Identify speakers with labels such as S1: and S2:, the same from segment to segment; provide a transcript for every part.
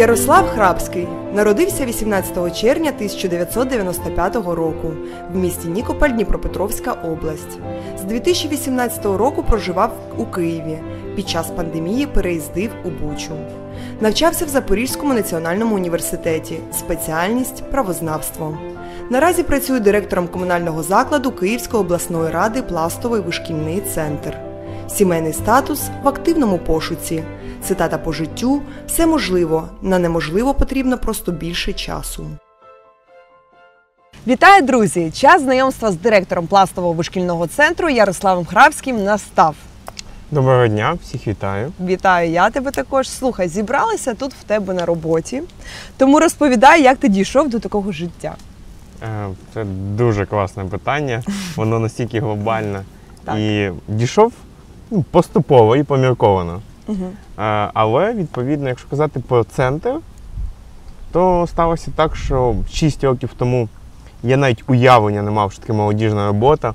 S1: Ярослав Храбський народився 18 червня 1995 року в місті Нікополь, Дніпропетровська область. З 2018 року проживав у Києві. Під час пандемії переїздив у Бучу. Навчався в Запорізькому національному університеті, спеціальність – правознавство. Наразі працює директором комунального закладу Київської обласної ради «Пластовий вишкільний центр». Сімейний статус – в активному пошуці. Цитата по життю – все можливо, на неможливо потрібно просто більше часу. Вітаю, друзі! Час знайомства з директором Пластового вишкільного центру Ярославом Храбським настав.
S2: Доброго дня, всіх вітаю.
S1: Вітаю, я тебе також. Слухай, зібралися тут в тебе на роботі, тому розповідай, як ти дійшов до такого життя.
S2: Це дуже класне питання, воно настільки глобальне.
S1: Так.
S2: І дійшов поступово і помірковано. Але, відповідно, якщо казати про центр, то сталося так, що 6 років тому я навіть уявлення не мав, що таке молодіжна робота.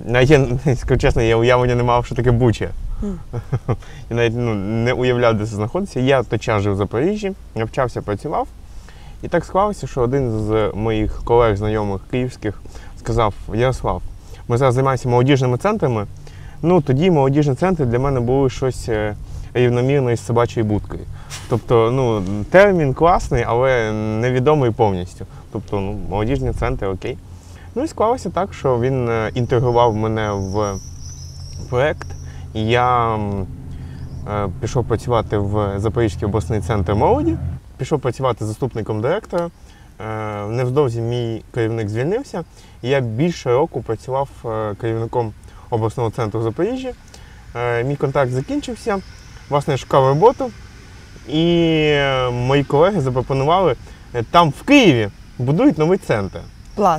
S2: Навіть, скажу чесно, я уявлення не мав, що таке Буча. Я навіть не уявляв, де це знаходиться. Я той час жив в Запоріжжі, навчався, працював. І так склалося, що один з моїх колег, знайомих київських, сказав: Ярослав, ми зараз займаємося молодіжними центрами. Тоді молодіжні центри для мене були щось рівномірне із собачою будкою. Тобто, термін класний, але невідомий повністю. Тобто, молодіжні центри, окей. І склалося так, що він інтегрував мене в проєкт. Я пішов працювати в Запорізький обласний центр молоді, пішов працювати заступником директора. Невдовзі мій керівник звільнився, і я більше року працював керівником обласного центру в Запоріжжі. Мій контракт закінчився, власне, я шукав роботу, і мої колеги запропонували, там в Києві будують новий центр.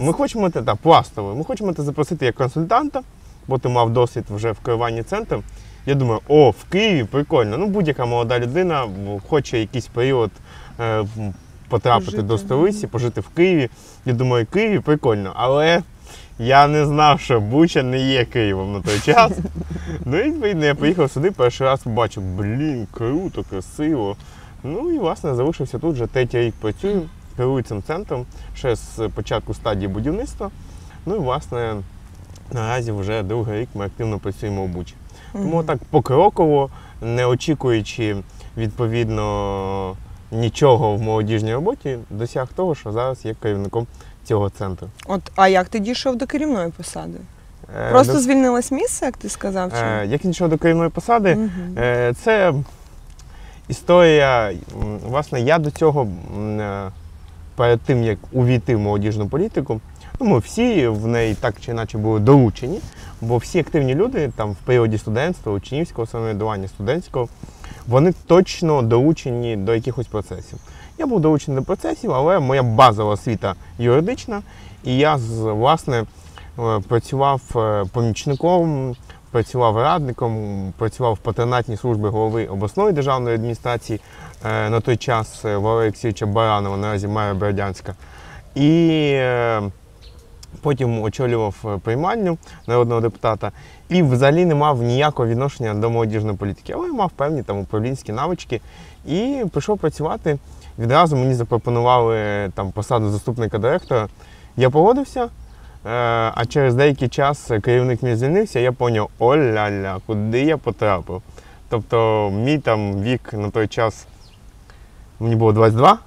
S2: Ми хочемо пластовий. Ми хочемо тебе запросити як консультанта, бо ти мав досвід вже в керуванні центром. Я думаю, в Києві прикольно. Будь-яка молода людина хоче якийсь період потрапити до столиці, пожити в Києві. Я думаю, Києві прикольно, але я не знав, що Буча не є Києвом на той час. І, відповідно, я приїхав сюди, перший раз побачив, круто, красиво. І, власне, залишився тут, вже 3-й рік працюю, керую цим центром, ще з початку стадії будівництва. І, власне, наразі вже 2-й рік ми активно працюємо в Бучі. Тому так покроково, не очікуючи, відповідно, нічого в молодіжній роботі, досяг того, що зараз є керівником цього центру.
S1: А як ти дійшов до керівної посади? Просто звільнилось місце, як ти сказав?
S2: Як я дійшов до керівної посади? Це історія, власне, я до цього, перед тим, як увійти в молодіжну політику, ми всі в неї так чи інакше були долучені, бо всі активні люди там в періоді студентства, учнівського самоврядування, студентського, вони точно долучені до якихось процесів. Я був долучений до процесів, але моя базова освіта юридична, і я, власне, працював помічником, працював радником, працював в патронатній службі голови обласної державної адміністрації, на той час Валерія Олексійовича Баранова, наразі мера Бердянська. І потім очолював приймальню народного депутата і взагалі не мав ніякого відношення до молодіжної політики, але мав певні управлінські навички і пішов працювати. Відразу мені запропонували посаду заступника директора. Я погодився, а через деякий час керівник мій звільнився, я зрозумів, о-ля-ля, куди я потрапив. Тобто мій вік на той час, мені було 22,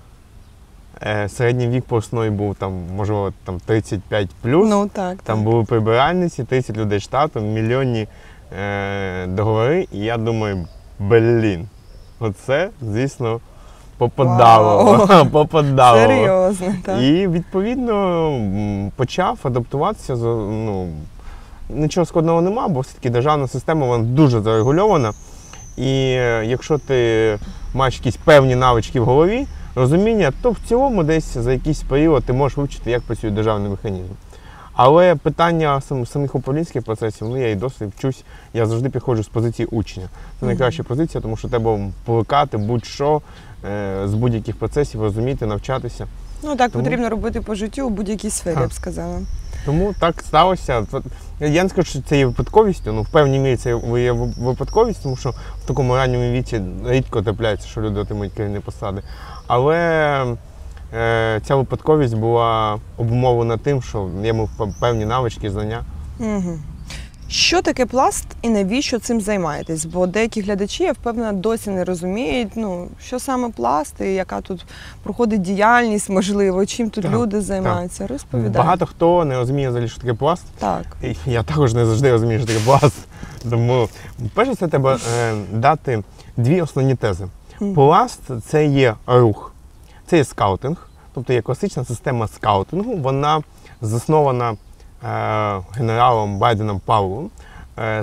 S2: середній вік посної був, можливо, 35+. Там були прибиральниці, 30 людей штату, мільйонні договори. І я думаю, оце, звісно, попадало.
S1: Серйозно, так.
S2: І, відповідно, почав адаптуватися. Нічого складного нема, бо все-таки державна система, вона дуже зарегульована. І якщо ти маєш якісь певні навички в голові, розуміння, то в цілому десь за якийсь період ти можеш вивчити, як працює державний механізм. Але питання самих управлінських процесів, я і досі вчусь, я завжди підходжу з позиції учня. Це найкраща позиція, тому що треба плекати будь-що з будь-яких процесів, розуміти, навчатися.
S1: Потрібно робити по життю у будь-якій сфері, я б сказала.
S2: Тому так сталося. Я не скажу, що це є випадковістю, в певній мірі це є випадковість, тому що в такому ранньому віці рідко трапляється, що люди отримують керівні посади. Але ця випадковість була обумовлена тим, що я мав певні навички, знання.
S1: Угу. Що таке пласт і навіщо цим займаєтесь? Бо деякі глядачі, я впевнена, досі не розуміють, що саме пласт і яка тут проходить діяльність, можливо, чим тут люди займаються. Розповідайте.
S2: Багато хто не розуміє взагалі, що таке пласт.
S1: Так.
S2: І я також не завжди розумію, що таке пласт. Тому, перше, це треба дати дві основні тези. Пласт – це є рух, це є скаутинг, тобто є класична система скаутингу, вона заснована генералом Байденом Пауеллом.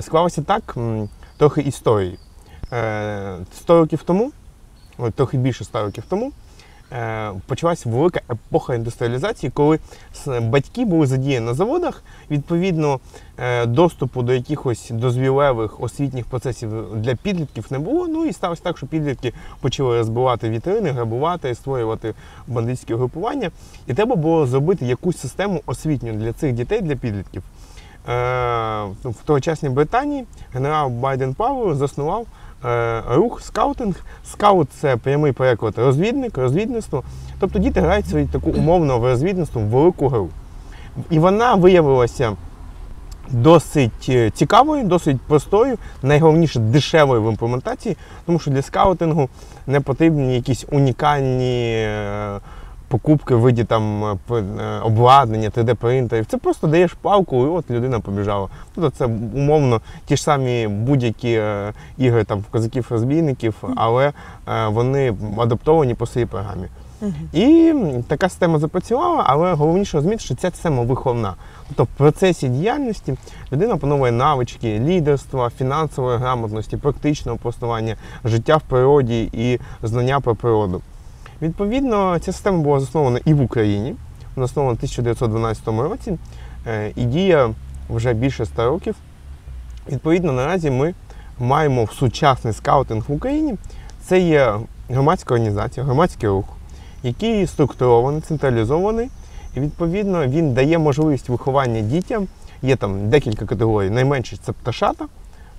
S2: Склалося так, трохи історії. 100 років тому, трохи більше 100 років тому, почалася велика епоха індустріалізації, коли батьки були задіяні на заводах, відповідно, доступу до якихось дозвілевих освітніх процесів для підлітків не було, і сталося так, що підлітки почали розбивати вітрини, грабувати, створювати бандитські групування, і треба було зробити якусь систему освітню для цих дітей, для підлітків. В тогочасній Британії генерал Байден Пауелл заснував рух скаутинг. Скаут – це прямий переклад розвідник, розвідництво. Тобто діти грають свою таку умовно в розвідництво велику гру. І вона виявилася досить цікавою, досить простою, найголовніше дешевою в імплементації, тому що для скаутингу не потрібні якісь унікальні покупки в виді обладнання, 3D-принтерів. Це просто даєш палку, і от людина побіжала. Тобто це умовно ті ж самі будь-які ігри в козаків-розбійників, але вони адаптовані по своїй програмі. І така система запрацювала, але головніше розуміти, що ця система виховна. Тобто в процесі діяльності людина опановує навички лідерства, фінансової грамотності, практичного планування, життя в природі і знання про природу. Відповідно, ця система була заснована і в Україні, вона заснована в 1912 році, і діє вже більше 100 років. Відповідно, наразі ми маємо сучасний скаутинг в Україні. Це є громадська організація, громадський рух, який структурований, централізований, і відповідно він дає можливість виховання дітям. Є там декілька категорій. Найменші – це пташата,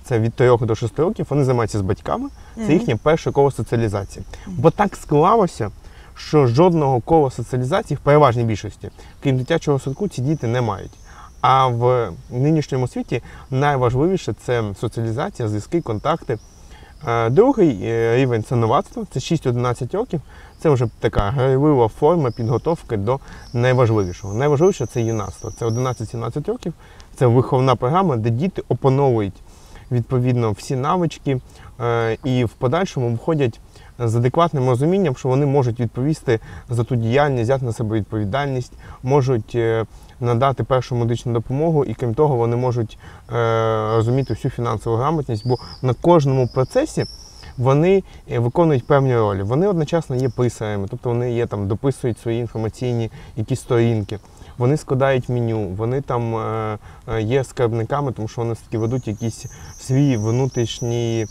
S2: це від 3 до 6 років, вони займаються з батьками, це їхнє перше коло соціалізації. Бо так склалося, що жодного кола соціалізації в переважній більшості, крім дитячого садку, ці діти не мають. А в нинішньому світі найважливіше – це соціалізація, зв'язки, контакти. Другий рівень – це новацтво, це 6-11 років. Це вже така грайлива форма підготовки до найважливішого. Найважливіше – це юнацтво. Це 11-17 років, це виховна програма, де діти опановують відповідно всі навички і в подальшому виходять з адекватним розумінням, що вони можуть відповісти за ту діяльність, взяти на себе відповідальність, можуть надати першу медичну допомогу і, крім того, вони можуть розуміти всю фінансову грамотність, бо на кожному процесі вони виконують певні ролі. Вони одночасно є писарями, тобто вони дописують свої інформаційні якісь сторінки, вони складають меню, вони є скарбниками, тому що вони все-таки ведуть якийсь свій внутрішній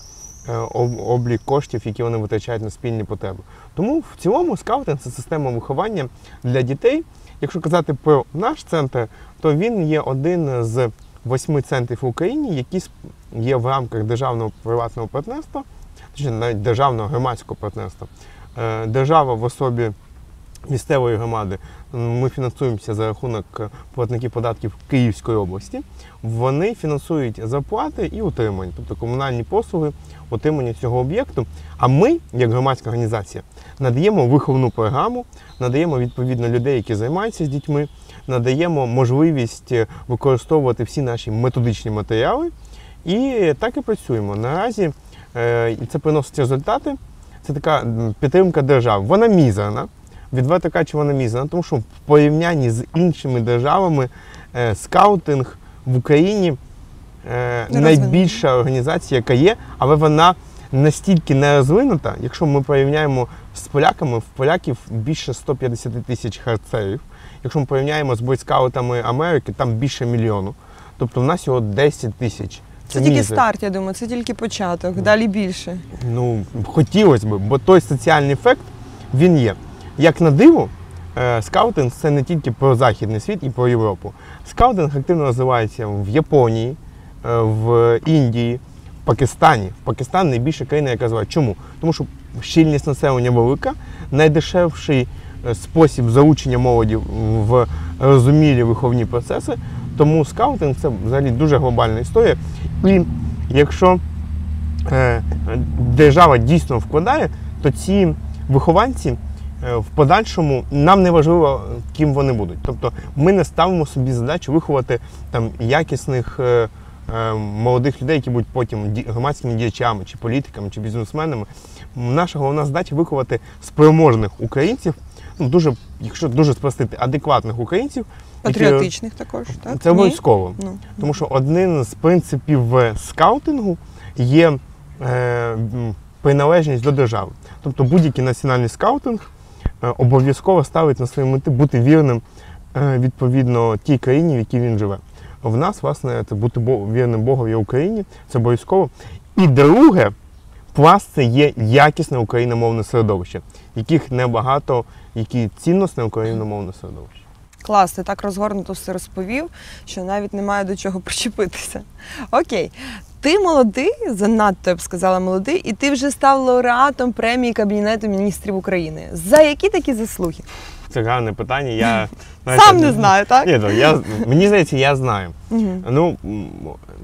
S2: облік коштів, які вони витрачають на спільні потреби. Тому в цілому скаутинг – це система виховання для дітей. Якщо казати про наш центр, то він є один з 8 центрів в Україні, які є в рамках державного приватного партнерства, точніше навіть державного громадського партнерства. Держава в особі місцевої громади, ми фінансуємося за рахунок платників податків Київської області. Вони фінансують зарплати і утримання, тобто комунальні послуги, утримання цього об'єкту. А ми, як громадська організація, надаємо виховну програму, надаємо відповідно людей, які займаються з дітьми, надаємо можливість використовувати всі наші методичні матеріали. І так і працюємо. Наразі це приносить результати. Це така підтримка держави. Вона мізерна. Відверто кажучи, вона мізерна, тому що в порівнянні з іншими державами скаутинг в Україні найбільша організація, яка є, але вона настільки не розвинута, якщо ми порівняємо з поляками, в поляків більше 150 тисяч харцерів. Якщо ми порівняємо з бойскаутами Америки, там більше мільйону. Тобто в нас його 10 тисяч.
S1: Це тільки старт, я думаю, це тільки початок, далі більше.
S2: Хотілося б, бо той соціальний ефект, він є. Як на диво, скаутинг – це не тільки про Західний світ і про Європу. Скаутинг активно розвивається в Японії, в Індії, в Пакистані. Пакистан – найбільша країна, яка розвивається. Чому? Тому що щільність населення велика, найдешевший спосіб залучення молоді в розумілі виховні процеси. Тому скаутинг – це взагалі дуже глобальна історія. І якщо держава дійсно вкладає, то ці вихованці в подальшому нам не важливо, ким вони будуть. Тобто ми не ставимо собі задачу виховати там якісних молодих людей, які будуть потім громадськими діячами, чи політиками, чи бізнесменами. Наша головна задача виховати спроможних українців, дуже, якщо дуже спростити, адекватних українців.
S1: Патріотичних також, так?
S2: Це обов'язково.
S1: Ну.
S2: Тому що один з принципів скаутингу є приналежність до держави. Тобто будь-який національний скаутинг обов'язково ставить на свою мету бути вірним відповідно тій країні, в якій він живе. В нас, власне, це бути вірним Богові Україні, це обов'язково. І друге, пласт – це є якісне україномовне середовище, яких небагато, які цінностне україномовне середовище.
S1: Клас, ти так розгорнуто все розповів, що навіть немає до чого причепитися. Окей. Ти молодий, занадто, я б сказала, молодий, і ти вже став лауреатом премії Кабінету міністрів України. За які такі заслуги?
S2: Це гарне питання. Я
S1: сам не знаю, так?
S2: Ні, мені здається, я знаю. Ну,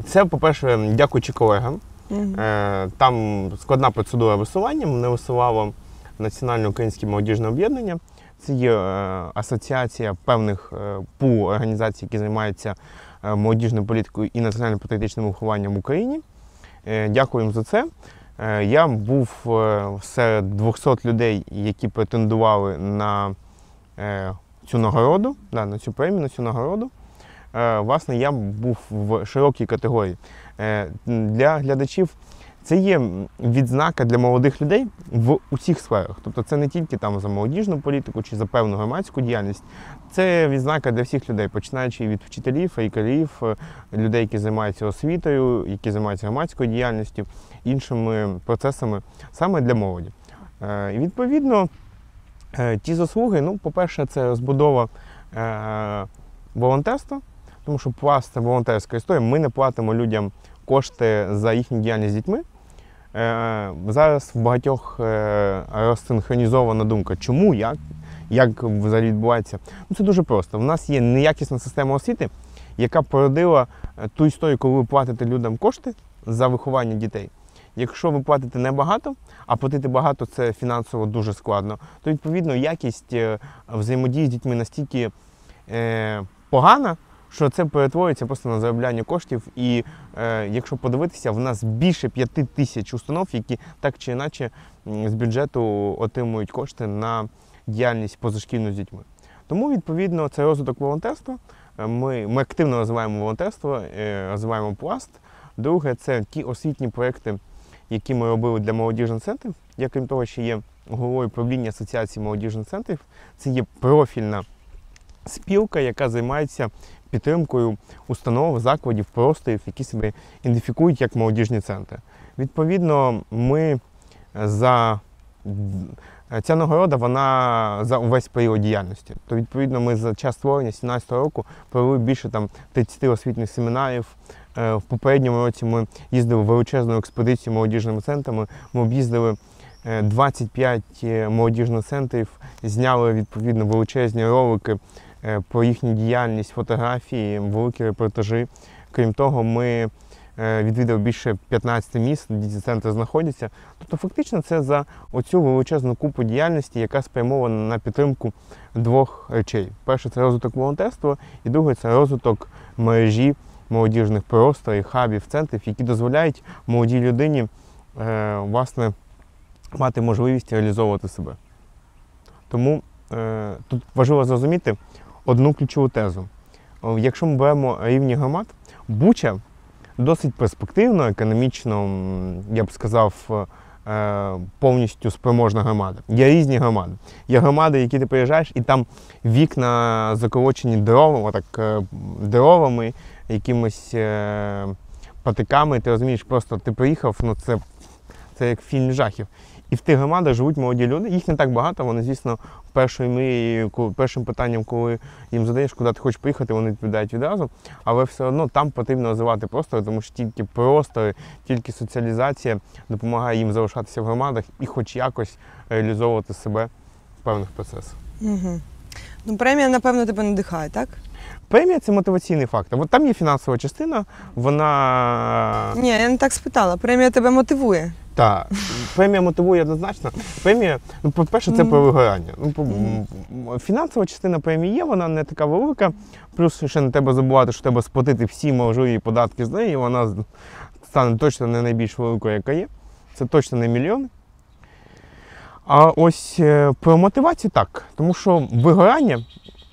S2: це, по-перше, дякуючи колегам. Там складна процедура висування. Мене висувало Національне українське молодіжне об'єднання. Це є асоціація певних пул організацій, які займаються молодіжною політикою і національно-патріотичним вихованням в Україні. Дякую їм за це. Я був серед 200 людей, які претендували на цю нагороду, на цю премію, на цю нагороду. Власне, я був в широкій категорії. Для глядачів це є відзнака для молодих людей в усіх сферах. Тобто це не тільки там за молодіжну політику чи за певну громадську діяльність. Це відзнака для всіх людей, починаючи від вчителів, лікарів, людей, які займаються освітою, які займаються громадською діяльністю, іншими процесами саме для молоді. І відповідно ті заслуги, ну, по-перше, це розбудова волонтерства, тому що пласт – це волонтерська історія. Ми не платимо людям кошти за їхню діяльність з дітьми. Зараз в багатьох розсинхронізована думка, чому, як взагалі відбувається. Ну, це дуже просто. У нас є неякісна система освіти, яка породила ту історію, коли ви платите людям кошти за виховання дітей. Якщо ви платите небагато, а платити багато – це фінансово дуже складно, то, відповідно, якість взаємодії з дітьми настільки погана, що це перетворюється просто на заробляння коштів. І якщо подивитися, в нас більше 5000 установ, які так чи інакше з бюджету отримують кошти на діяльність позашкільну з дітьми. Тому, відповідно, це розвиток волонтерства. Ми активно розвиваємо волонтерство, розвиваємо пласт. Друге, це ті освітні проекти, які ми робили для молодіжних центрів. Я, крім того, ще є головою правління Асоціації молодіжних центрів. Це є профільна спілка, яка займається підтримкою установ, закладів, просторів, які себе ідентифікують як молодіжні центри. Відповідно, ця нагорода, вона за увесь період діяльності. То, відповідно, ми за час створення 2017 року провели більше 30 освітніх семінарів. В попередньому році ми їздили в величезну експедицію молодіжними центрами. Ми об'їздили 25 молодіжних центрів, зняли, відповідно, величезні ролики про їхню діяльність, фотографії, великі репортажі. Крім того, ми відвідали більше 15 міст, де ці центри знаходяться. Тобто, фактично, це за оцю величезну купу діяльності, яка спрямована на підтримку двох речей. Перше – це розвиток волонтерства, і друге – це розвиток мережі молодіжних просторів, хабів, центрів, які дозволяють молодій людині, власне, мати можливість реалізовувати себе. Тому тут важливо зрозуміти одну ключову тезу. Якщо ми беремо рівні громад, Буча досить перспективно, економічно, я б сказав, повністю спроможна громада. Є різні громади. Є громади, які ти приїжджаєш, і там вікна заколочені дровами, якимись патиками, ти розумієш, просто ти приїхав, ну це як фільм жахів. І в тих громадах живуть молоді люди. Їх не так багато, вони, звісно, першим питанням, коли їм задаєш, куди ти хочеш поїхати, вони відповідають відразу. Але все одно там потрібно розвивати простори, тому що тільки простори, тільки соціалізація допомагає їм залишатися в громадах і хоч якось реалізовувати себе в певних процесах.
S1: Угу. Ну, премія, напевно, тебе надихає, так?
S2: Премія – це мотиваційний фактор. От там є фінансова частина, вона…
S1: Ні, я не так спитала. Премія тебе мотивує?
S2: Так, премія мотивує однозначно. Премія, ну, по-перше, це про вигорання. Фінансова частина премії є, вона не така велика. Плюс ще не треба забувати, що треба сплатити всі можливі податки з неї, і вона стане точно не найбільш великою, яка є. Це точно не мільйони. А ось про мотивацію так. Тому що вигорання,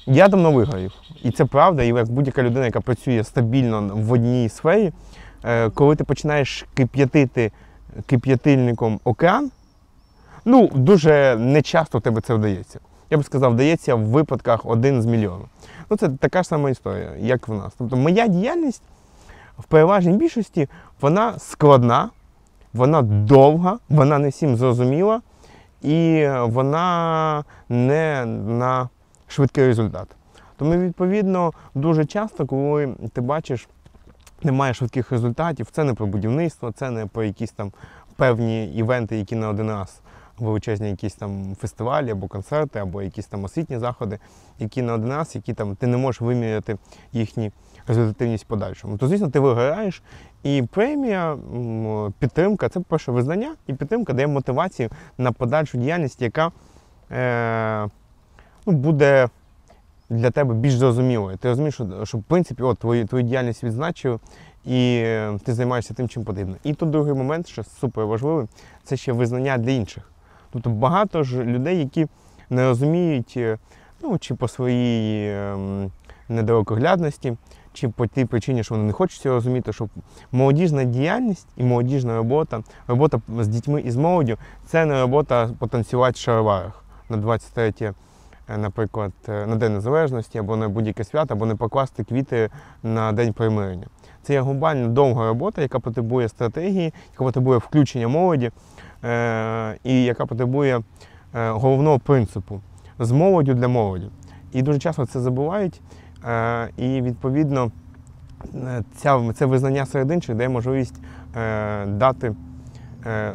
S2: я давно вигорів. І це правда, і як будь-яка людина, яка працює стабільно в одній сфері, коли ти починаєш кип'ятити кип'ятильником океан, ну, дуже нечасто в тебе це вдається. Я б сказав, вдається в випадках 1 з мільйона. Ну, це така ж сама історія, як в нас. Тобто моя діяльність в переважній більшості, вона складна, вона довга, вона не всім зрозуміла і вона не на швидкий результат. Тому, відповідно, дуже часто, коли ти бачиш, немає швидких результатів, це не про будівництво, це не про якісь там певні івенти, які на один раз, величезні якісь там фестивалі або концерти, або якісь там освітні заходи, які на один раз, які там ти не можеш виміряти їхню результативність в подальшому. То, звісно, ти вигораєш, і премія, підтримка – це, по-перше, визнання, і підтримка дає мотивацію на подальшу діяльність, яка буде для тебе більш зрозумілою. Ти розумієш, що в принципі, твою діяльність відзначив, і ти займаєшся тим, чим потрібно. І тут другий момент, що супер важливий, це ще визнання для інших. Тобто багато ж людей, які не розуміють, ну, чи по своїй недалекоглядності, чи по тій причині, що вони не хочуть цього розуміти, що молодіжна діяльність і молодіжна робота, робота з дітьми і з молоддю – це не робота потанцювати в шароварах на 23, наприклад, на День Незалежності, або на будь-яке свято, або не покласти квіти на День примирення. Це є глобально довга робота, яка потребує стратегії, яка потребує включення молоді і яка потребує головного принципу – з молоддю для молоді. І дуже часто це забувають, і відповідно це визнання серед інших дає можливість дати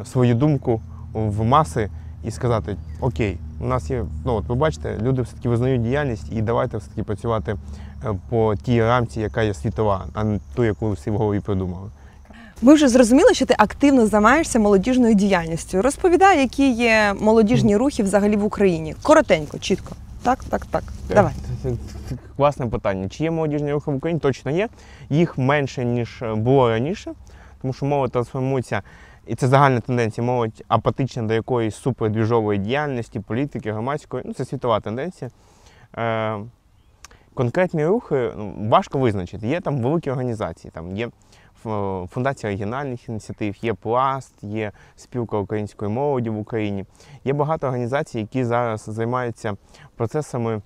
S2: свою думку в маси і сказати: окей, у нас є, ну от ви бачите, люди все-таки визнають діяльність, і давайте все-таки працювати по тій рамці, яка є світова, а не ту, яку всі в голові придумали.
S1: Ми вже зрозуміли, що ти активно займаєшся молодіжною діяльністю. Розповідай, які є молодіжні рухи взагалі в Україні. Коротенько, чітко. Так. Давай.
S2: Це класне питання. Чи є молодіжні рухи в Україні? Точно є. Їх менше, ніж було раніше, тому що молодь трансформується. І це загальна тенденція. Молодь апатична до якоїсь супердвіжової діяльності, політики, громадської. Ну, це світова тенденція. Конкретні рухи важко визначити. Є там великі організації, там є Фундація регіональних ініціатив, є Пласт, є Спілка української молоді в Україні. Є багато організацій, які зараз займаються процесами,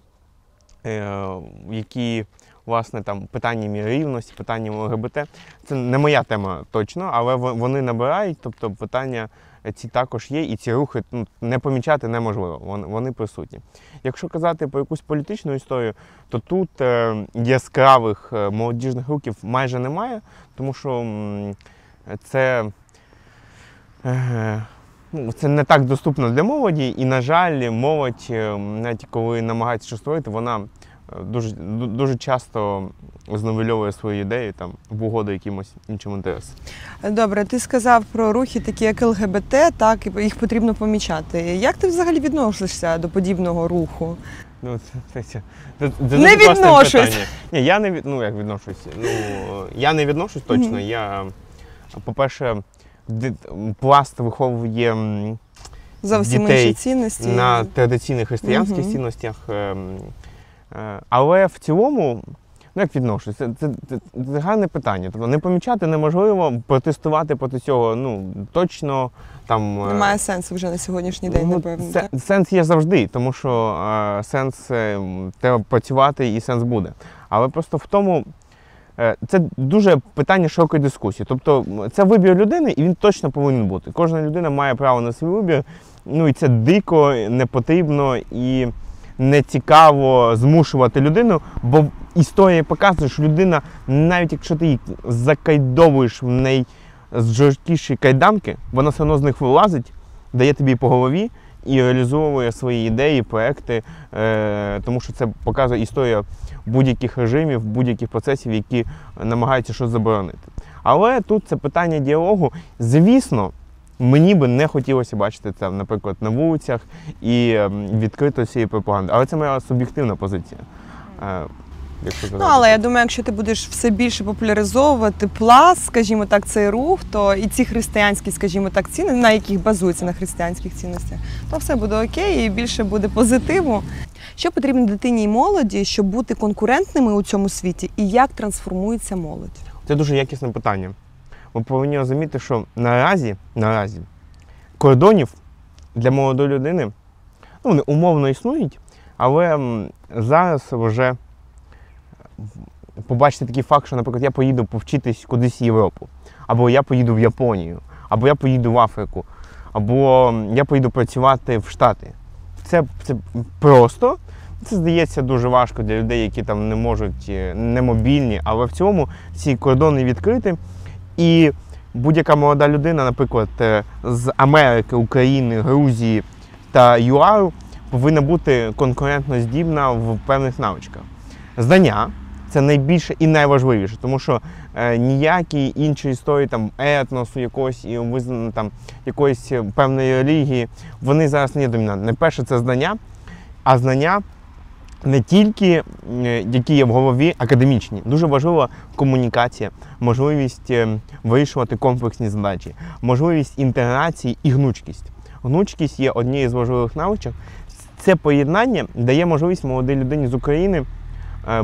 S2: які, власне, там питаннями рівності, питаннями ЛГБТ. Це не моя тема точно, але вони набирають, тобто питання ці також є, і ці рухи не помічати неможливо, вони присутні. Якщо казати про якусь політичну історію, то тут яскравих молодіжних рухів майже немає, тому що це не так доступно для молоді, і, на жаль, молодь, навіть коли намагається щось створити, вона дуже часто зневельовує свої ідеї там, в угоду якимось іншим інтересам.
S1: Добре, ти сказав про рухи, такі як ЛГБТ, так, і їх потрібно помічати. Як ти взагалі відносишся до подібного руху?
S2: Ну, це
S1: не відношусь.
S2: Ні, я не відношусь. Я не відношусь точно. Я, по-перше, Пласт виховує
S1: зовсім інші цінності
S2: на традиційних християнських цінностях. Але в цілому, як відношусь, це гарне питання. Тобто не помічати неможливо, протестувати проти цього, точно там…
S1: Немає сенсу вже на сьогоднішній день, напевно.
S2: Сенс є завжди, тому що сенс треба працювати і сенс буде. Але просто в тому, це дуже питання широкої дискусії. Тобто це вибір людини, і він точно повинен бути. Кожна людина має право на свій вибір. Ну і це дико, не потрібно і не цікаво змушувати людину, бо історія показує, що людина, навіть якщо ти її закайдовуєш в неї з жорсткіші кайданки, вона все одно з них вилазить, дає тобі по голові і реалізовує свої ідеї, проекти, тому що це показує історія будь-яких режимів, будь-яких процесів, які намагаються щось заборонити. Але тут це питання діалогу. Звісно, мені би не хотілося бачити це, наприклад, на вулицях і відкрито цієї пропаганди. Але це моя суб'єктивна позиція.
S1: Але я думаю, якщо ти будеш все більше популяризовувати Пласт, скажімо так, цей рух, то і ці християнські, скажімо так, ціни, на яких базуються на християнських цінностях, то все буде окей і більше буде позитиву. Що потрібно дитині і молоді, щоб бути конкурентними у цьому світі, і як трансформується молодь?
S2: Це дуже якісне питання. Ми повинні розуміти, що наразі кордонів для молодої людини, вони умовно існують, але зараз вже побачити такий факт, що, наприклад, я поїду повчитись кудись в Європу, або я поїду в Японію, або я поїду в Африку, або я поїду працювати в Штати. Це просто, це здається дуже важко для людей, які там не можуть, не мобільні, але в цілому ці кордони відкриті. І будь-яка молода людина, наприклад, з Америки, України, Грузії та ЮАРу повинна бути конкурентно здібна в певних навичках. Знання – це найбільше і найважливіше, тому що ніякі інші історії там, етносу, якоїсь певної релігії, вони зараз не є домінантні. Найперше – це знання, а знання не тільки, які є в голові, академічні. Дуже важлива комунікація, можливість вирішувати комплексні задачі, можливість інтеграції і гнучкість. Гнучкість є однією з важливих навичок. Це поєднання дає можливість молодій людині з України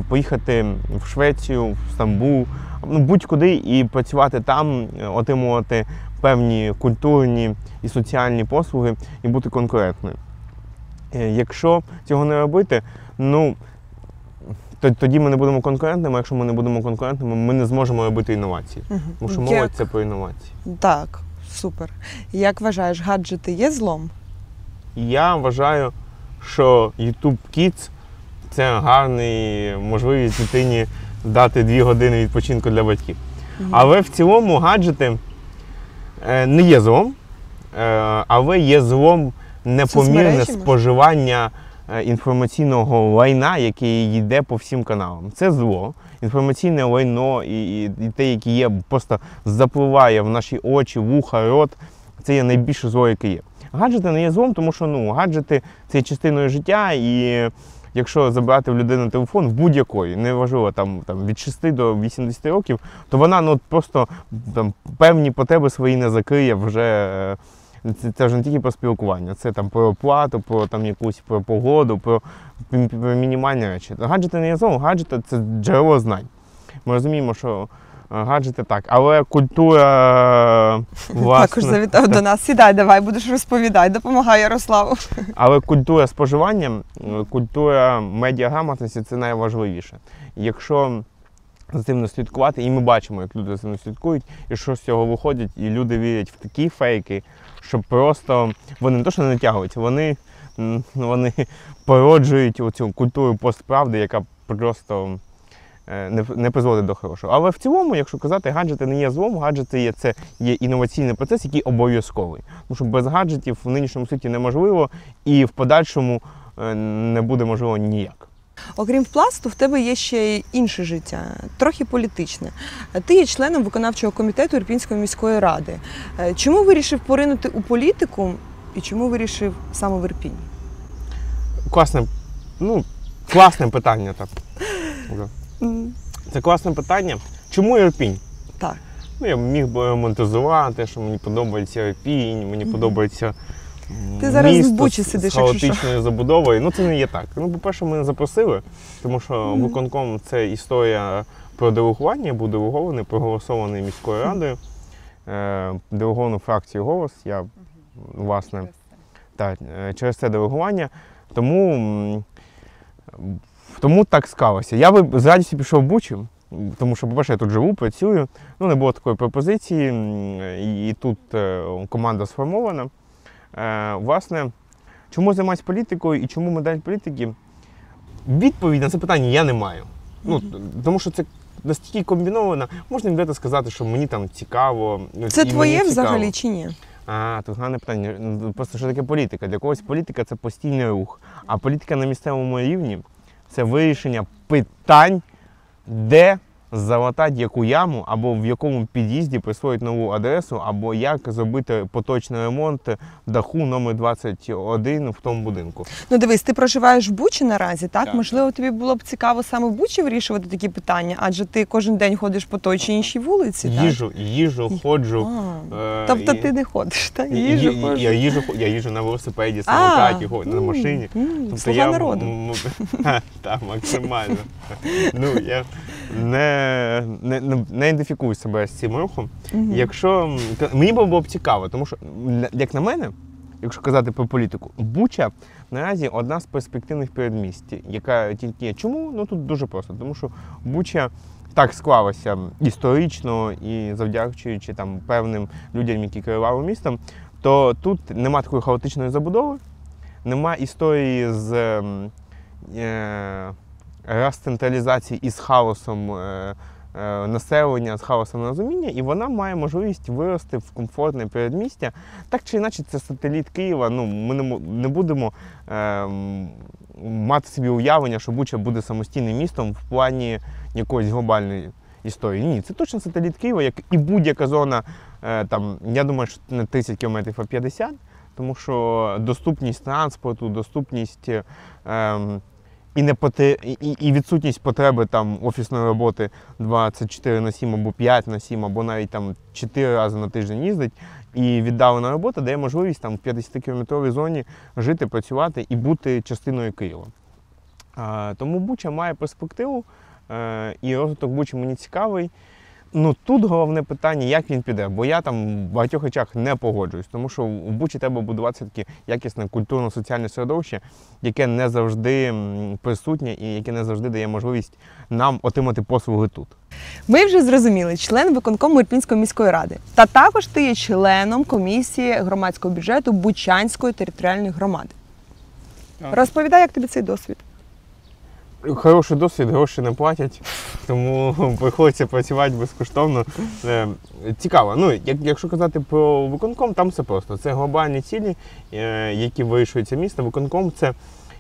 S2: поїхати в Швецію, в Стамбул, будь-куди і працювати там, отримувати певні культурні і соціальні послуги і бути конкурентною. Якщо цього не робити, тоді ми не будемо конкурентними, а якщо ми не будемо конкурентними, ми не зможемо робити інновації. Тому що молодь – це про інновації.
S1: Так, супер. Як вважаєш, гаджети є злом?
S2: Я вважаю, що YouTube Kids – це гарна можливість дитині дати 2 години відпочинку для батьків. Але в цілому гаджети не є злом, але є злом непомірне споживання інформаційного лайна, яке йде по всім каналам. Це зло. Інформаційне лайно і те, яке є, просто запливає в наші очі, вуха, рот. Це є найбільше зло, яке є. Гаджети не є злом, тому що гаджети – це є частиною життя, і якщо забрати в людини телефон в будь-якої, неважливо від 6 до 80 років, то вона просто певні потреби свої не закриє вже. Це вже не тільки про спілкування, це про оплату, про погоду, про мінімальні речі. Гаджети не є злом, гаджети – це джерело знань. Ми розуміємо, що гаджети так, але культура, власне…
S1: Також завітав до нас. Сідай, давай, будеш розповідати, допомагай Ярославу.
S2: Але культура споживання, культура медіаграмотності – це найважливіше. Якщо за цим не слідкувати, і ми бачимо, як люди за цим слідкують, і що з цього виходять, і люди вірять в такі фейки, що просто вони не то, що не натягуються, вони породжують оцю культуру постправди, яка просто не призводить до хорошого. Але в цілому, якщо казати, гаджети не є злом, гаджети це є інноваційний процес, який обов'язковий. Тому що без гаджетів в нинішньому світі неможливо і в подальшому не буде можливо ніяк.
S1: Окрім Пласту, в тебе є ще й інше життя, трохи політичне. Ти є членом виконавчого комітету Ірпінської міської ради. Чому вирішив поринути у політику і чому вирішив саме в Ірпінь?
S2: Класне питання. Так. Це класне питання. Чому Ірпінь?
S1: Так.
S2: Я міг би монетизувати, що мені подобається Ірпінь, мені подобається
S1: ти зараз в Бучі сидиш,
S2: з хаотичною забудовою. Це не є так. По-перше, мене запросили, тому що виконком – це історія про делегування. Я був делегований, проголосований міською радою, делеговану фракцію «Голос». Я, власне, через це делегування. Тому так склалося. Я би з радістю пішов в Бучу, Тому що, по-перше, я тут живу, працюю, не було такої пропозиції, і тут команда сформована. Власне, чому займаюся політикою і чому медаль політики? Відповідь на це питання я не маю. Тому що це настільки комбіновано, можна відверто сказати, що мені там цікаво.
S1: Це твоє взагалі чи ні?
S2: Тут гарне питання. Просто що таке політика? Для когось політика – це постійний рух. А політика на місцевому рівні – це вирішення питань, де залатати яку яму, або в якому під'їзді присвоїть нову адресу, або як зробити поточний ремонт даху номер 21 в тому будинку.
S1: Дивись, ти проживаєш в Бучі наразі, так?
S2: Так.
S1: Можливо, тобі було б цікаво саме в Бучі вирішувати такі питання, адже ти кожен день ходиш по той чи іншій вулиці, так?
S2: Їжу, ходжу.
S1: Тобто ти не ходиш, так?
S2: Я їжу на велосипеді, самокаті, на машині.
S1: Слуга народу.
S2: Так, максимально. Я не ідентифікую себе з цим рухом. Якщо мені було б цікаво, тому що, як на мене, якщо казати про політику, Буча наразі одна з перспективних передмість, яка тільки є. Чому? Тут дуже просто, тому що Буча так склалася історично і завдячуючи там певним людям, які керували містом, то тут нема такої хаотичної забудови, нема історії з розцентралізації із хаосом населення, з хаосом розуміння, і вона має можливість вирости в комфортне передмістя. Так чи інакше, це сателіт Києва, ми не будемо мати собі уявлення, що Буча буде самостійним містом в плані якоїсь глобальної історії. Ні, це точно сателіт Києва, як і будь-яка зона, я думаю, що не 30 кілометрів, а 50, тому що доступність транспорту, доступність і відсутність потреби офісної роботи 24/7 або 5/7, або навіть 4 рази на тиждень їздить, і віддалена робота дає можливість в 50-кілометровій зоні жити, працювати і бути частиною Києва. Тому Буча має перспективу, і розвиток Бучі мені цікавий. Тут головне питання, як він піде, бо я в багатьох речах не погоджуюсь, тому що у Бучі треба будувати все-таки якісне культурно-соціальне середовище, яке не завжди присутнє і яке не завжди дає можливість нам отримати послуги тут.
S1: Ми вже зрозуміли, член виконкому Ірпінської міської ради. Та також ти є членом комісії громадського бюджету Бучанської територіальної громади. Розповідай, як тобі цей досвід?
S2: Хороший досвід, гроші не платять, тому приходиться працювати безкоштовно. Цікаво. Якщо казати про виконком, там все просто. Це глобальні цілі, які вирішуються містом. Виконком – це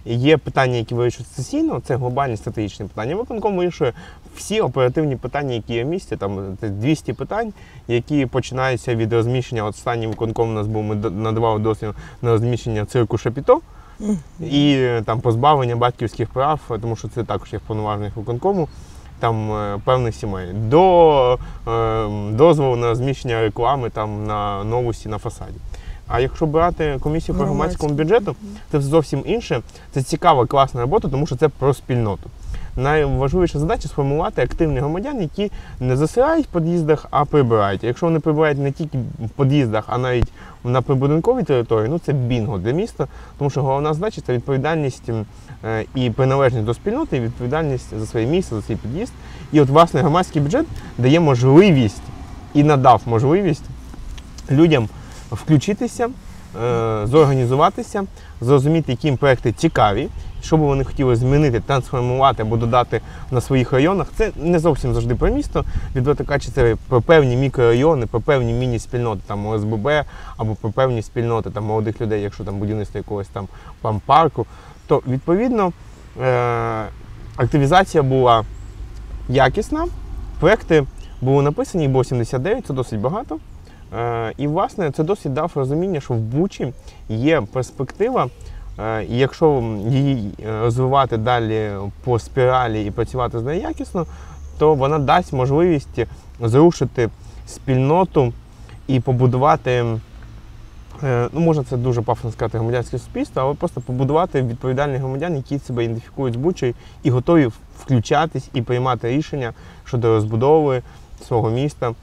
S2: є питання, які вирішуються сесійно, це глобальні стратегічні питання. Виконком вирішує всі оперативні питання, які є в місті. Там 200 питань, які починаються від розміщення. Останній виконком у нас був, ми надавали дозвіл на розміщення цирку Шапіто. І позбавлення батьківських прав, тому що це також є в повноваженнях виконкому, певних сімей, до дозволу на розміщення реклами на новості на фасаді. А якщо брати комісію по громадському бюджету, це зовсім інше. Це цікава, класна робота, тому що це про спільноту. Найважливіша задача – сформувати активних громадян, які не засирають в під'їздах, а прибирають. Якщо вони прибирають не тільки в під'їздах, а навіть на прибудинковій території, це бінго для міста, тому що головна задача – це відповідальність і приналежність до спільноти, і відповідальність за своє місце, за свій під'їзд. І власне, громадський бюджет дає можливість і надав можливість людям включитися, зорганізуватися, зрозуміти, які їм проекти цікаві, що би вони хотіли змінити, трансформувати або додати на своїх районах. Це не зовсім завжди про місто, відверто кажучи, це про певні мікрорайони, про певні міні-спільноти, ОСББ, або про певні спільноти молодих людей, якщо будівництво якогось парку. То, відповідно, активізація була якісна, проекти були написані, було 79, це досить багато. І, власне, це досить дав розуміння, що в Бучі є перспектива, і якщо її розвивати далі по спіралі і працювати з нею якісно, то вона дасть можливість зрушити спільноту і побудувати, можна це дуже пафосно сказати, громадянське суспільство, але просто побудувати відповідальних громадян, які себе ідентифікують з Бучею і готові включатись і приймати рішення щодо розбудови свого міста,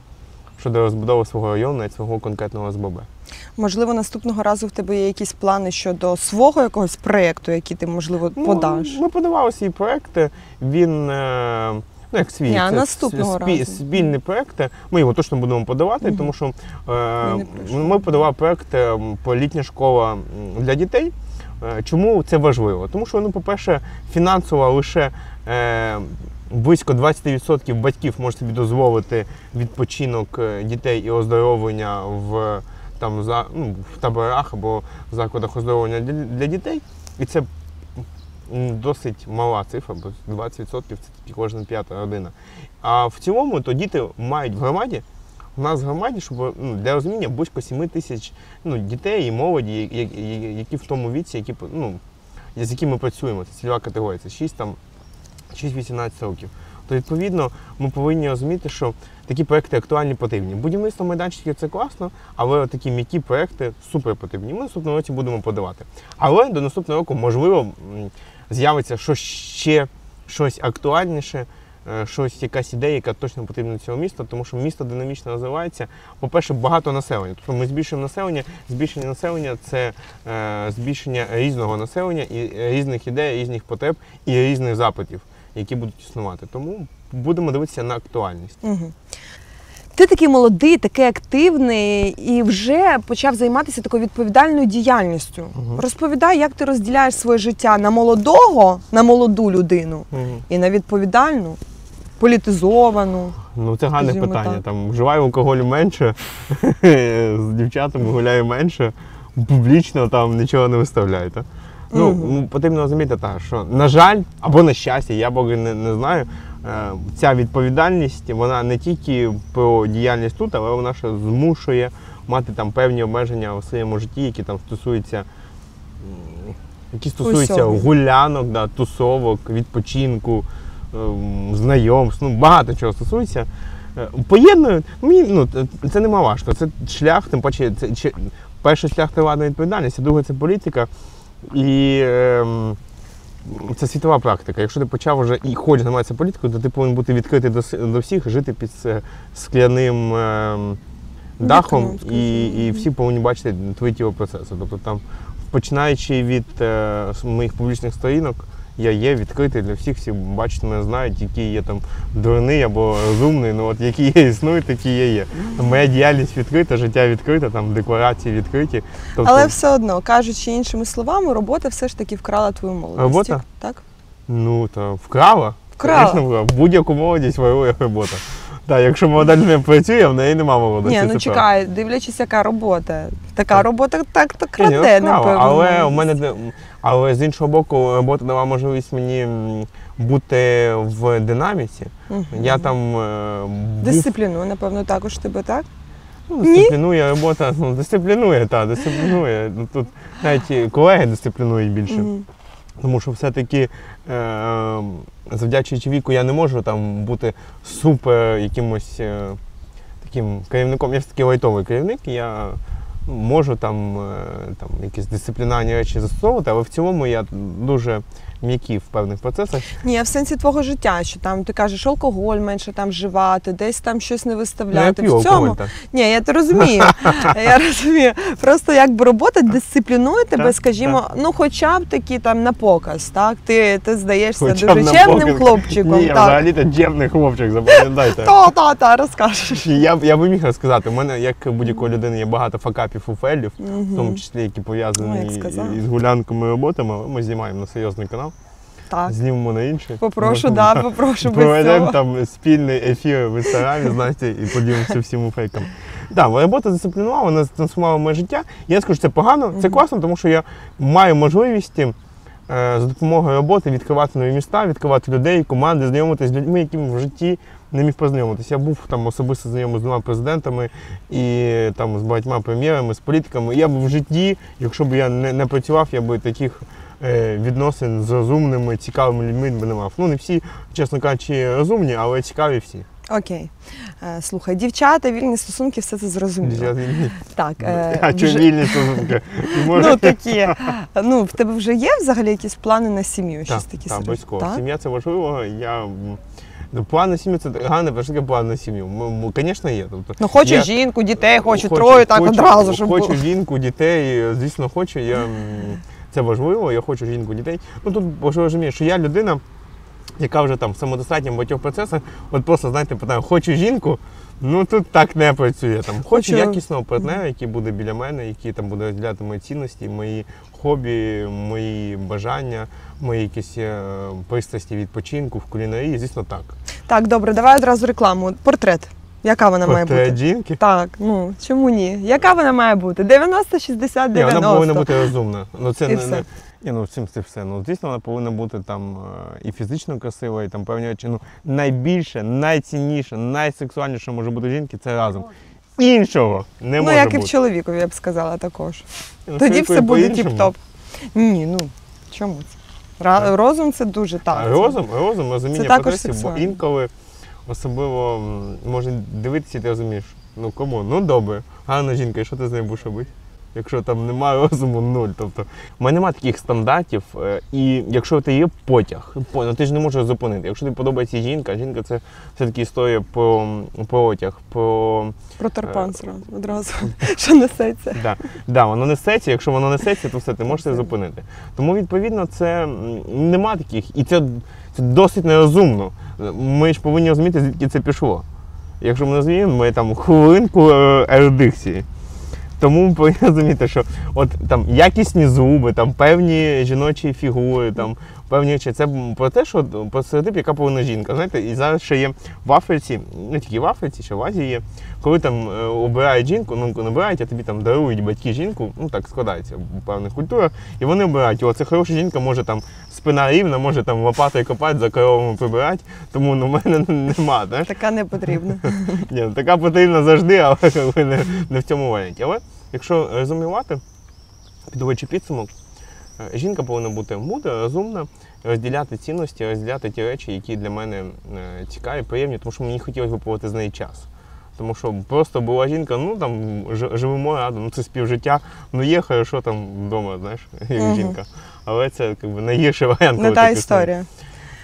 S2: щодо розбудови свого району, навіть свого конкретного ОСББ.
S1: Можливо, наступного разу в тебе є якісь плани щодо свого якогось проєкту, який ти, можливо, подаш?
S2: Ми подавали свій проєкт, він Ну, як свій,
S1: це наступного разу.
S2: Спільний проєкт. Ми його точно будемо подавати, тому що ми подавали проєкт по літня школа для дітей. Чому це важливо? Тому що, по-перше, фінансово лише близько 20% батьків можуть собі дозволити відпочинок дітей і оздоровлення в таборах або в закладах оздоровлення для дітей. І це досить мала цифра, бо 20% це тільки кожна п'ята родина. А в цілому, то діти мають в громаді, у нас в громаді, щоб для розуміння, близько 7 тисяч дітей і молоді, які в тому віці, з якими ми працюємо, це цільова категорія, це 6-18 років. То, відповідно, ми повинні розуміти, що такі проекти актуальні, потрібні. Будівництво майданчиків – це класно, але такі м'які проекти супер потрібні. Ми наступного році будемо подавати. Але до наступного року, можливо, з'явиться щось актуальніше, якась ідея, яка точно потрібна цього міста, тому що місто динамічно розвивається. По-перше, багато населення. Тобто ми збільшуємо населення. Збільшення населення – це збільшення різного населення, і різних ідей, різних потреб і різних запитів, які будуть існувати. Тому будемо дивитися на актуальність.
S1: Угу. Ти такий молодий, такий активний і вже почав займатися такою відповідальною діяльністю. Угу. Розповідай, як ти розділяєш своє життя на молоду людину і на відповідальну, політизовану.
S2: Це гарне питання. Вживаю алкоголю менше, з дівчатами гуляю менше, публічно нічого не виставляю. Потрібно розуміти, що, на жаль, або на щастя, я поки не знаю, ця відповідальність, вона не тільки про діяльність тут, але вона ще змушує мати певні обмеження у своєму житті, які стосуються гулянок, тусовок, відпочинку, знайомств, багато чого стосується. Поєдную, це не важко, це шлях, тим паче, перший шлях – це владна відповідальність, а другий – це політика. І це світова практика. Якщо ти почав вже і хочеш займатися політикою, то ти повинен бути відкритий до всіх, жити під скляним дахом, і всі повинні бачити твої процеси. Тобто починаючи від моїх публічних сторінок, я є відкритий для всіх, всі бачать мене, знають, який є дурний або розумний, які є, існують, такі є. Моя діяльність відкрита, життя відкрите, декларації відкриті.
S1: Але все одно, кажучи іншими словами, робота все ж таки вкрала твою молодість.
S2: Робота?
S1: Так?
S2: Вкрала. Звісно, будь-яку молодість воює робота. Так, якщо молода людина працює, в неї немає молодості.
S1: Ні, чекай, дивлячись, яка робота. Така робота так краде, напевно.
S2: Але з іншого боку, робота дала можливість мені бути в динаміці. Я
S1: дисциплінує, напевно, також тебе, так?
S2: Дисциплінує робота, дисциплінує. Тут навіть колеги дисциплінують більше. Тому що все-таки, завдячуючи віку, я не можу бути супер якимось таким керівником. Я ж таки лайтовий керівник, я можу якісь дисциплінарні речі застосовувати, але в цілому я дуже м'який в певних процесах.
S1: Ні, в сенсі твого життя, що ти кажеш, алкоголь менше вживати, десь щось не виставляти.
S2: Я п'ю алкоголь, так.
S1: Ні, я розумію. Просто робота дисциплінує тебе, скажімо, хоча б такі на показ, так? Ти здаєшся дуже чемним хлопчиком.
S2: Ні, взагалі-то чемний хлопчик, запам'ятайте.
S1: Розкажеш.
S2: Я би міг розказати. У мене, як будь-якої людини, є багато факапів і фейлів, в тому числі, які пов'язані із гулянками і роботами, але ми знімаємо на серйозний канал.
S1: Так.
S2: Знімемо на інший.
S1: Попрошу без цього.
S2: Проведемо спільний ефір в інстаграмі, знаєте, і поділимося всіма фейками. Так, робота дисциплінувала, вона трансформувала моє життя. Я скажу, це погано, це класно, тому що я маю можливість за допомогою роботи відкривати нові міста, відкривати людей, команди, знайомитися з людьми, якими в житті не міг познайомитися. Я був особисто знайомий з 2 президентами і з багатьма прем'єрами, з політиками. Я б в житті, якщо б я не працював, я б таких відносин з розумними, цікавими людьми не мав. Не всі, чесно кажучи, розумні, але цікаві всі.
S1: Окей. Слухай, дівчата, вільні стосунки, все це зрозуміло. Так.
S2: А чому вільні стосунки?
S1: Такі. В тебе вже є взагалі якісь плани на сім'ю?
S2: Так, обов'язково. Сім'я – це важливо. План на сім'ю – це гарне, важливе план на сім'ю. Звісно, є.
S1: Хочу жінку, дітей, хочу 3, так одразу, щоб було.
S2: Хочу жінку, дітей, звісно, хочу. Це важливо, я хочу жінку, дітей. Тут важливо розуміти, що я людина, яка вже там самодостатня в багатьох процесах, от просто, знаєте, питаю, хочу жінку, ну тут так не працює. Там, хочу якісного партнера, який буде біля мене, який там буде розділяти мої цінності, мої хобі, мої бажання, мої якісь пристрасті відпочинку в кулінарії, звісно, так.
S1: Так, добре, давай одразу рекламу. Портрет. Яка вона має бути?
S2: Портрет жінки?
S1: Так, ну, чому ні? Яка вона має бути? 90, 60, 90?
S2: Ні, вона повинна бути розумна. Ну, це
S1: І все.
S2: ну, цим це все. Ну, звісно, вона повинна бути там і фізично красива, і там певні речі. Ну, найбільше, найцінніше, найсексуальніше, що може бути жінки, це разом. Іншого не може
S1: Ну, як
S2: бути.
S1: і в чоловікові, я б сказала також.
S2: Ну,
S1: Тоді
S2: чоловікові
S1: все буде
S2: по-іншому.
S1: тіп-топ. Ні, ну, чому це? Розум це дуже так.
S2: Розум, розуміння
S1: також
S2: процесів, бо
S1: сексуально.
S2: інколи особливо можна дивитися, і ти розумієш, ну кому, ну добре, гарна жінка, і що ти з нею будеш робити? Якщо там немає розуму, нуль. Тобто, в мене немає таких стандартів, і якщо ти є потяг, ну, ти ж не можеш зупинити. Якщо тобі подобається жінка це все-таки історія про потяг, про
S1: Про одразу, що несеться.
S2: Да, воно несеться, якщо воно несеться, то все, ти можеш це зупинити. Тому, відповідно, це нема таких, і це досить нерозумно. Ми ж повинні розуміти, звідки це пішло. Якщо ми не розуміємо, ми там хвилинку ерудикції. Тому повинні розуміти, що от там якісні зуби, там певні жіночі фігури, там певні речі. Це про те, що про стереотип, яка повинна жінка. Знаєте, і зараз ще є в Африці, не тільки в Африці, ще в Азії є, коли там обирають жінку, ну не обирають, а тобі там дарують батьки жінку, ну так складається в певних культурах, і вони обирають, о, це хороша жінка, може там спина рівна, може там лопатою копати, за коровами прибирати, тому ну, в мене нема. Знаєш?
S1: Така не потрібна.
S2: Ні, така потрібна завжди, але не в цьому варіанті. Але якщо резюмувати, підводячи підсумок, жінка повинна бути мудра, розумна, розділяти цінності, розділяти ті речі, які для мене цікаві, приємні, тому що мені хотілося б проводити з нею час. Тому що просто була жінка, ну там живемо разом, ну це співжиття, ну є хорошо там вдома, знаєш, як жінка. Але це якби найгірший варіант.
S1: Не та історія.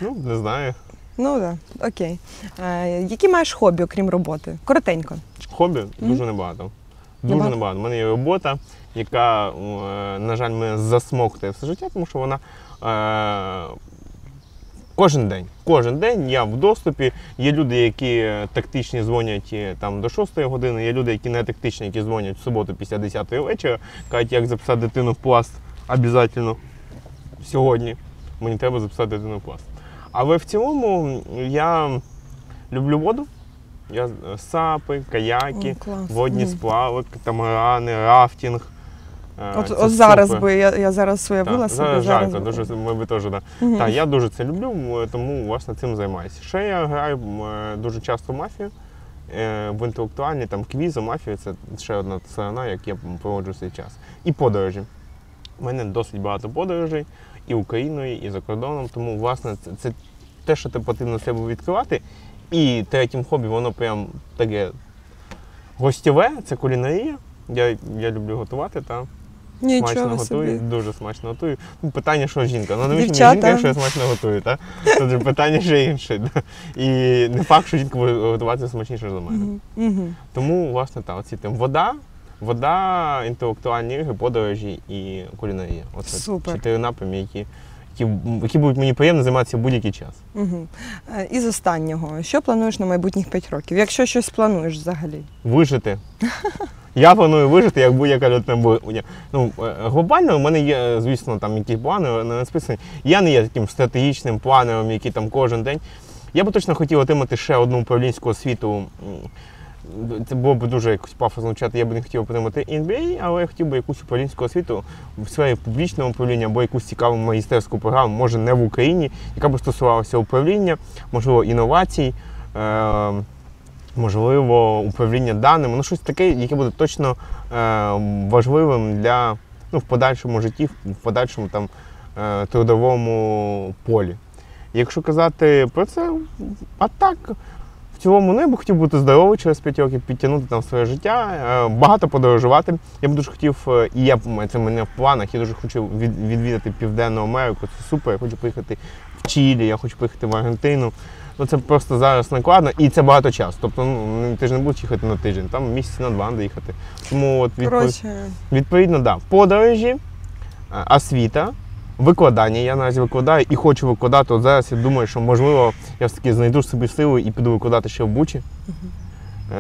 S2: Ну, не знаю.
S1: Ну так, да. Окей. Які маєш хобі, окрім роботи? Коротенько.
S2: Хобі дуже небагато. Дуже небагато. У мене є робота, яка, на жаль, мене засмоктує все життя, тому що вона кожен день я в доступі. Є люди, які тактичні дзвонять там до 6 години, є люди, які не тактичні, які дзвонять в суботу після 10 вечора, кажуть, як записати дитину в пласт обов'язково сьогодні. Мені треба записати дитину в пласт. Але в цілому я люблю воду. Я сапи, каяки, водні сплави, катамарани, рафтинг.
S1: От зараз би, я зараз уявила собі.
S2: Зараз жарко, дуже, ми би теж, Так, я дуже це люблю, тому власне цим займаюся. Ще я граю дуже часто в мафію, в інтелектуальні, там квізи, мафію, це ще одна сторона, як я проводжу свій час. І подорожі. У мене досить багато подорожей і Україною, і за кордоном, тому власне це те, що потрібно себе відкривати. І третім хобі, воно прям таке гостьове, це кулінарія. Я люблю готувати, та смачно готую, дуже смачно готую. Ну, питання, що жінка. Ну, навіщо мені жінка, якщо я смачно готую, та? Тут питання ще інше. І не факт, що жінка буде готувати смачніше за мене. Тому, власне, так, оці тем. Вода, інтелектуальні ігри, подорожі і кулінарія. Оце 4 напрямі, які будуть мені приємно займатися в будь-який час.
S1: І з останнього, що плануєш на майбутніх 5 років? Якщо щось плануєш взагалі?
S2: Вижити. Я планую вижити, як будь-яка людина. Ну, глобально у мене є, звісно, там якісь плани не списані. Я не є таким стратегічним планером, який там кожен день. Я би точно хотів отримати ще одну управлінську освіту. Це було б дуже якось пафосно звучати, я б не хотів отримати MBA, але я хотів би якусь управлінську освіту в сфері публічного управління або якусь цікаву магістерську програму, може не в Україні, яка б стосувалася управління, можливо, інновацій, можливо, управління даними, ну щось таке, яке буде точно важливим для, ну, в подальшому житті, в подальшому там трудовому полі. Якщо казати про це, а так, в цілому, ну, я б хотів бути здоровий через 5 років, підтягнути там своє життя, багато подорожувати. Я б дуже хотів, і це в мене в планах, я дуже хочу відвідати Південну Америку, це супер, я хочу поїхати в Чилі, я хочу поїхати в Аргентину. Ну, це просто зараз накладно і це багато часу. Тобто, ну, ти ж не будеш їхати на тиждень, там місяць на 2 треба їхати. Тому от відповідно, да, подорожі, освіта, Викладання. Я наразі викладаю і хочу викладати. От зараз я думаю, що можливо я все-таки знайду собі сили і піду викладати ще в Бучі.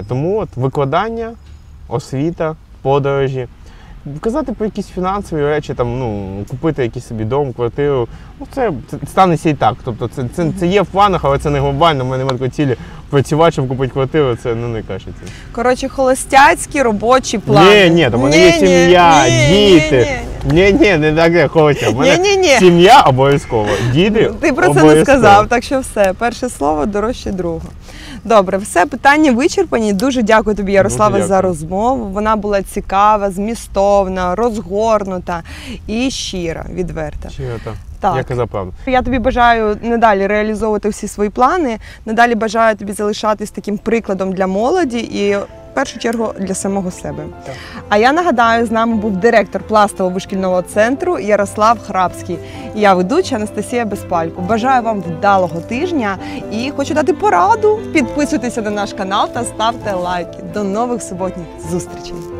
S2: Тому от викладання, освіта, подорожі. Казати про якісь фінансові речі, там, ну, купити якийсь собі дом, квартиру, ну, це станеться і так. Тобто це є в планах, але це не глобально, в мене немає такої цілі працювати, щоб купити квартиру, це не найкраще ціль.
S1: Коротше, холостяцькі робочі плани.
S2: Ні, там у мене є сім'я, діти. Ні, не так, хоча. У мене сім'я обов'язково, діти
S1: Ти про це не сказав, так що все, перше слово дорожче другого. Добре, все, питання вичерпані. Дуже дякую тобі, Ярославе, за розмову. Вона була цікава, змістовна, розгорнута і щира, відверта.
S2: Щира,
S1: так.
S2: Я казав правду.
S1: Я тобі бажаю надалі реалізовувати всі свої плани, надалі бажаю тобі залишатись таким прикладом для молоді і в першу чергу для самого себе.
S2: Так.
S1: А я нагадаю, з нами був директор пластового вишкільного центру Ярослав Храбський. І я ведуча Анастасія Безпалько. Бажаю вам вдалого тижня і хочу дати пораду. Підписуйтеся на наш канал та ставте лайки. До нових суботніх зустрічей!